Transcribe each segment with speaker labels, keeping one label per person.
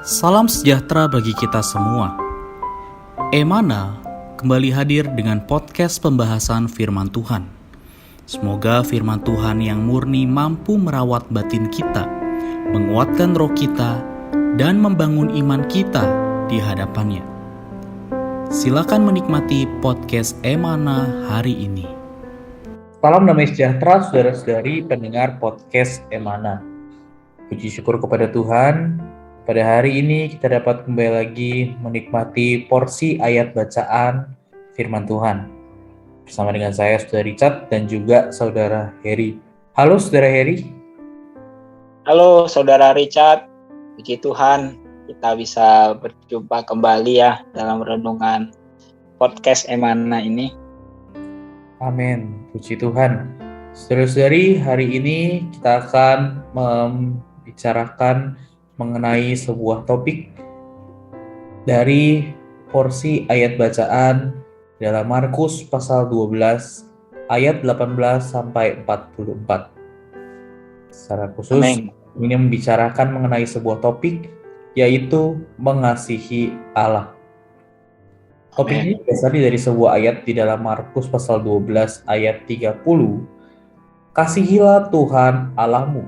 Speaker 1: Salam sejahtera bagi kita semua. Emana kembali hadir dengan podcast pembahasan firman Tuhan. Semoga firman Tuhan yang murni mampu merawat batin kita, menguatkan roh kita, dan membangun iman kita di hadapannya. Silakan menikmati podcast Emana hari ini.
Speaker 2: Salam damai sejahtera saudara-saudari pendengar podcast Emana. Puji syukur kepada Tuhan. Pada hari ini kita dapat kembali lagi menikmati porsi ayat bacaan firman Tuhan. Bersama dengan saya, Saudara Richard, dan juga Saudara Heri. Halo Saudara Heri.
Speaker 3: Halo Saudara Richard. Puji Tuhan, kita bisa berjumpa kembali ya dalam renungan podcast Emana ini.
Speaker 2: Amin. Puji Tuhan. Saudara-saudari, hari ini kita akan membicarakan mengenai sebuah topik dari porsi ayat bacaan dalam Markus pasal 12 ayat 18 sampai 44. Secara khusus ini membicarakan mengenai sebuah topik yaitu mengasihi Allah. Topik ini berasal dari sebuah ayat di dalam Markus pasal 12 ayat 30. Kasihilah Tuhan Allahmu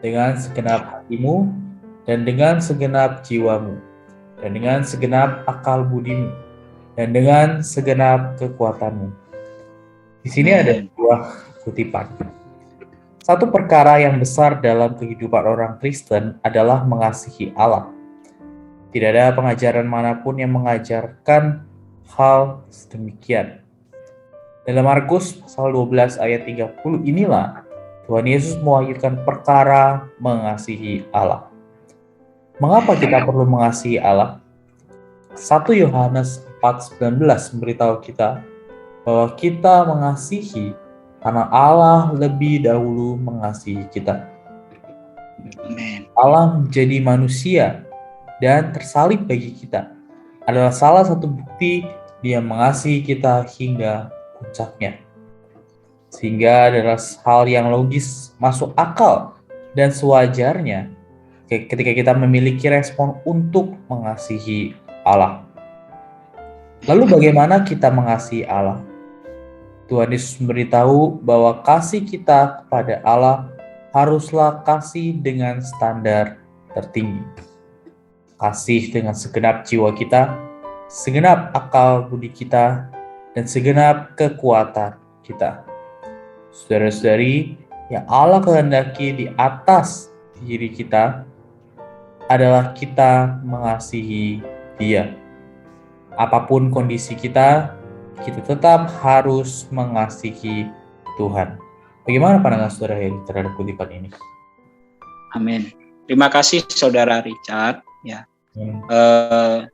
Speaker 2: dengan segenap hatimu dan dengan segenap jiwamu, dan dengan segenap akal budimu, dan dengan segenap kekuatanmu. Di sini ada sebuah kutipan. Satu perkara yang besar dalam kehidupan orang Kristen adalah mengasihi Allah. Tidak ada pengajaran manapun yang mengajarkan hal sedemikian. Dalam Markus pasal 12 ayat 30 inilah Tuhan Yesus mewahyukan perkara mengasihi Allah. Mengapa kita perlu mengasihi Allah? 1 Yohanes 4:19 memberitahu kita bahwa kita mengasihi karena Allah lebih dahulu mengasihi kita. Allah menjadi manusia dan tersalib bagi kita adalah salah satu bukti Dia mengasihi kita hingga puncaknya. Sehingga adalah hal yang logis, masuk akal, dan sewajarnya ketika kita memiliki respon untuk mengasihi Allah. Lalu bagaimana kita mengasihi Allah? Tuhan Yesus memberitahu bahwa kasih kita kepada Allah haruslah kasih dengan standar tertinggi. Kasih dengan segenap jiwa kita, segenap akal budi kita, dan segenap kekuatan kita. Saudara-saudari, yang Allah kehendaki di atas diri kita adalah kita mengasihi Dia. Apapun kondisi kita tetap harus mengasihi Tuhan. Bagaimana pandangan Saudara Heri terhadap kutipan ini?
Speaker 3: Amin. Terima kasih Saudara Richard. Ya.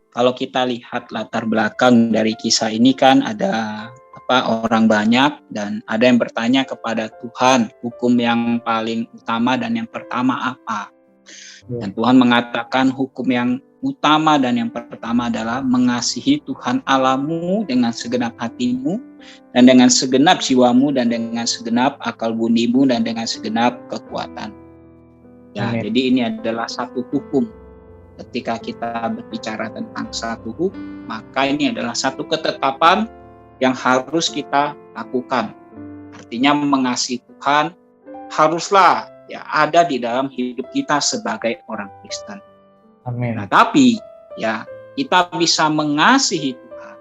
Speaker 3: Kalau kita lihat latar belakang dari kisah ini kan ada orang banyak dan ada yang bertanya kepada Tuhan hukum yang paling utama dan yang pertama apa? Dan Tuhan mengatakan hukum yang utama dan yang pertama adalah mengasihi Tuhan Allahmu dengan segenap hatimu dan dengan segenap jiwamu dan dengan segenap akal budimu dan dengan segenap kekuatan. Ya, jadi ini adalah satu hukum. Ketika kita berbicara tentang satu hukum, maka ini adalah satu ketetapan yang harus kita lakukan. Artinya mengasihi Tuhan haruslah ada di dalam hidup kita sebagai orang Kristen.
Speaker 2: Amin.
Speaker 3: Nah, tapi kita bisa mengasihi Tuhan.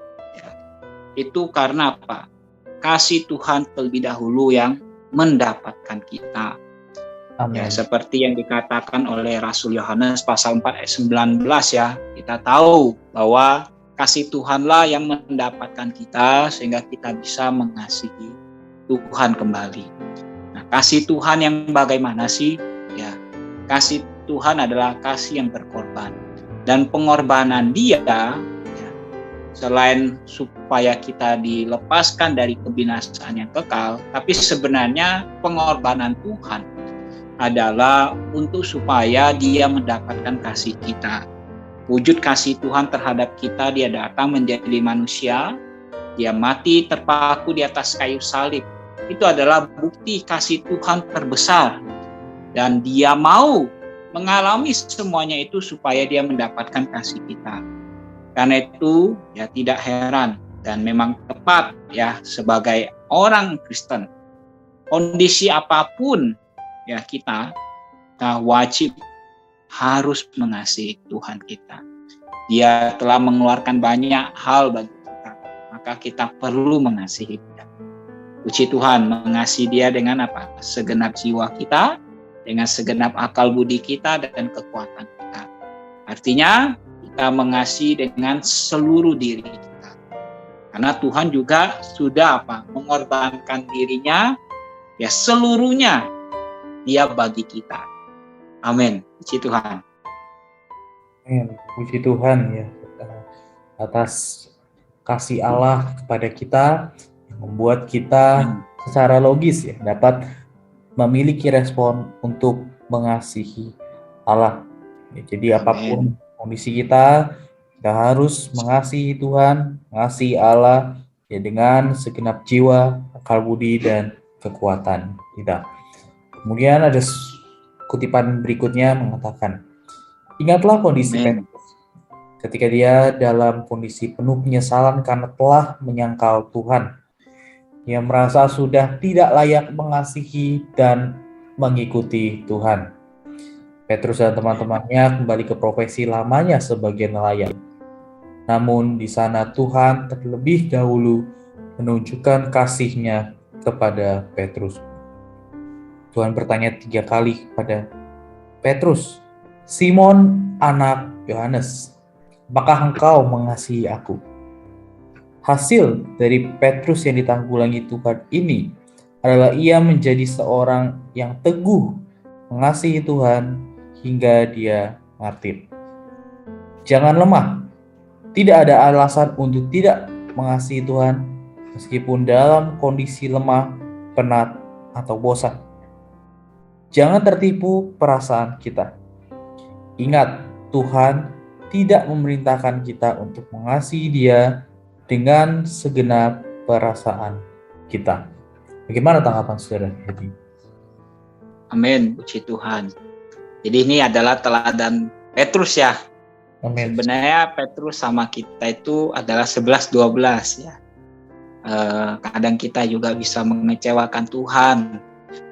Speaker 3: Itu karena apa? Kasih Tuhan terlebih dahulu yang mendapatkan kita.
Speaker 2: Amin.
Speaker 3: Seperti yang dikatakan oleh Rasul Yohanes pasal 4 ayat 19 kita tahu bahwa kasih Tuhanlah yang mendapatkan kita sehingga kita bisa mengasihi Tuhan kembali. Kasih Tuhan yang bagaimana sih? Kasih Tuhan adalah kasih yang berkorban. Dan pengorbanan Dia, selain supaya kita dilepaskan dari kebinasaan yang kekal, tapi sebenarnya pengorbanan Tuhan adalah untuk supaya Dia mendapatkan kasih kita. Wujud kasih Tuhan terhadap kita, Dia datang menjadi manusia, Dia mati terpaku di atas kayu salib. Itu adalah bukti kasih Tuhan terbesar. Dan Dia mau mengalami semuanya itu supaya dia mendapatkan kasih kita. Karena itu ya tidak heran dan memang tepat ya sebagai orang Kristen, kondisi apapun ya kita wajib harus mengasihi Tuhan kita. Dia telah mengeluarkan banyak hal bagi kita, maka kita perlu mengasihi dia. Puji Tuhan, mengasihi dia dengan apa? Segenap jiwa kita, dengan segenap akal budi kita dan kekuatan kita. Artinya kita mengasihi dengan seluruh diri kita. Karena Tuhan juga sudah mengorbankan dirinya ya seluruhnya dia bagi kita. Amin. Puji Tuhan.
Speaker 2: Amin. Puji Tuhan ya atas kasih Allah kepada kita yang membuat kita secara logis ya dapat memiliki respon untuk mengasihi Allah. Ya, jadi apapun kondisi kita harus mengasihi Tuhan, mengasihi Allah ya dengan segenap jiwa, akal budi dan kekuatan kita. Kemudian ada kutipan berikutnya mengatakan, ingatlah kondisi Petrus ketika dia dalam kondisi penuh penyesalan karena telah menyangkal Tuhan. Ia merasa sudah tidak layak mengasihi dan mengikuti Tuhan. Petrus dan teman-temannya kembali ke profesi lamanya sebagai nelayan. Namun di sana Tuhan terlebih dahulu menunjukkan kasih-Nya kepada Petrus. Tuhan bertanya 3 kali kepada Petrus, Simon anak Yohanes, apakah engkau mengasihi aku? Hasil dari Petrus yang ditanggulangi Tuhan ini adalah ia menjadi seorang yang teguh mengasihi Tuhan hingga dia martir. Jangan lemah. Tidak ada alasan untuk tidak mengasihi Tuhan meskipun dalam kondisi lemah, penat, atau bosan. Jangan tertipu perasaan kita. Ingat, Tuhan tidak memerintahkan kita untuk mengasihi Dia dengan segenap perasaan kita. Bagaimana tanggapan saudara?
Speaker 3: Amin, puji Tuhan. Jadi ini adalah teladan Petrus ya.
Speaker 2: Amin.
Speaker 3: Sebenarnya Petrus sama kita itu adalah 11-12 ya. Kadang kita juga bisa mengecewakan Tuhan.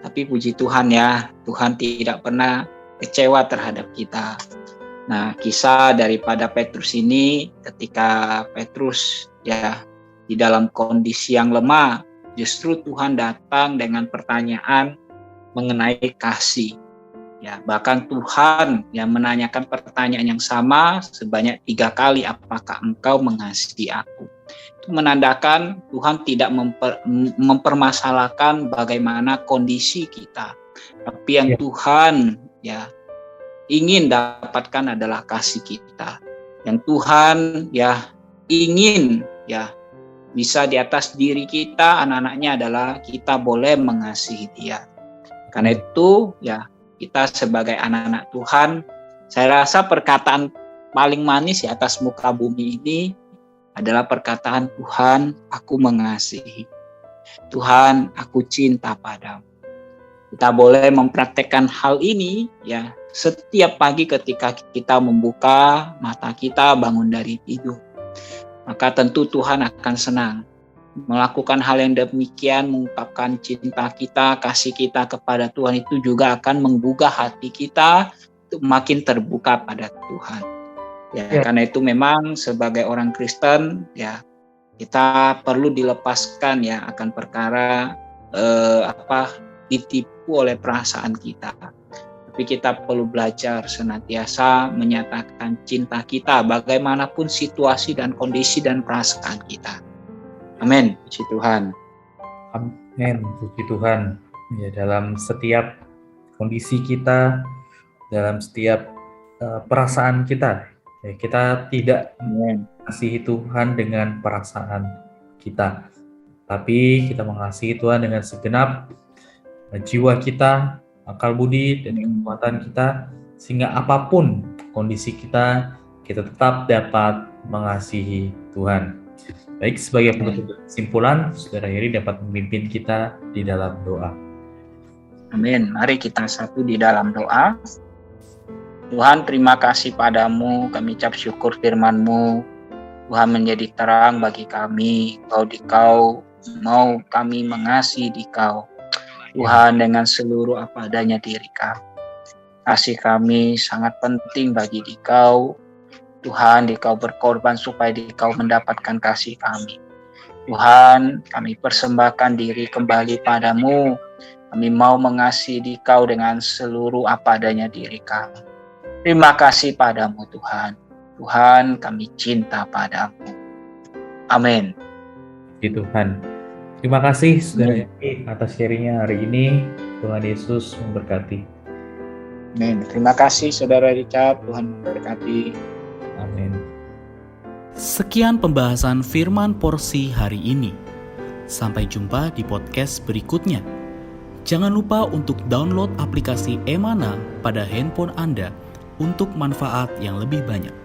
Speaker 3: Tapi puji Tuhan ya, Tuhan tidak pernah kecewa terhadap kita. Nah, kisah daripada Petrus ini ketika Petrus ya di dalam kondisi yang lemah, justru Tuhan datang dengan pertanyaan mengenai kasih. Ya, bahkan Tuhan yang menanyakan pertanyaan yang sama sebanyak 3 kali, apakah engkau mengasihi aku? Itu menandakan Tuhan tidak mempermasalahkan bagaimana kondisi kita. Tapi yang Tuhan ya ingin dapatkan adalah kasih kita. Yang Tuhan ya ingin ya bisa di atas diri kita, anak-anaknya adalah kita boleh mengasihi Dia. Karena itu ya kita sebagai anak-anak Tuhan, saya rasa perkataan paling manis di atas muka bumi ini adalah perkataan Tuhan, aku mengasihi. Tuhan, aku cinta padamu. Kita boleh mempraktekkan hal ini ya setiap pagi ketika kita membuka mata kita bangun dari tidur. Maka tentu Tuhan akan senang melakukan hal yang demikian, mengungkapkan cinta kita, kasih kita kepada Tuhan itu juga akan menggugah hati kita untuk makin terbuka pada Tuhan. Ya, karena itu memang sebagai orang Kristen ya kita perlu dilepaskan ya akan perkara ditipu oleh perasaan kita. Tapi kita perlu belajar senantiasa menyatakan cinta kita bagaimanapun situasi dan kondisi dan perasaan kita. Amin, puji Tuhan.
Speaker 2: Amin, puji Tuhan. Ya, dalam setiap kondisi kita, dalam setiap perasaan kita, ya, kita tidak mengasihi Tuhan dengan perasaan kita, tapi kita mengasihi Tuhan dengan segenap jiwa kita, akal budi dan kekuatan kita, sehingga apapun kondisi kita tetap dapat mengasihi Tuhan. Baik, sebagai penutup kesimpulan, Saudara Heri dapat memimpin kita di dalam doa.
Speaker 3: Amin. Mari kita satu di dalam doa. Tuhan, terima kasih padamu, kami ucap syukur firman-Mu. Tuhan menjadi terang bagi kami, Kau mau kami mengasihi Dikau. Tuhan, dengan seluruh apa adanya diri kami. Kasih kami sangat penting bagi Dikau. Tuhan, Dikau berkorban supaya Dikau mendapatkan kasih kami. Tuhan, kami persembahkan diri kembali padamu. Kami mau mengasihi Dikau dengan seluruh apa adanya diri kami. Terima kasih padamu Tuhan. Tuhan, kami cinta padamu. Amin.
Speaker 2: Tuhan. Terima kasih Saudara Eki atas sharingnya hari ini. Tuhan Yesus memberkati.
Speaker 3: Amin. Terima kasih Saudara Richard. Tuhan memberkati.
Speaker 2: Amin.
Speaker 1: Sekian pembahasan firman porsi hari ini. Sampai jumpa di podcast berikutnya. Jangan lupa untuk download aplikasi Emana pada handphone Anda untuk manfaat yang lebih banyak.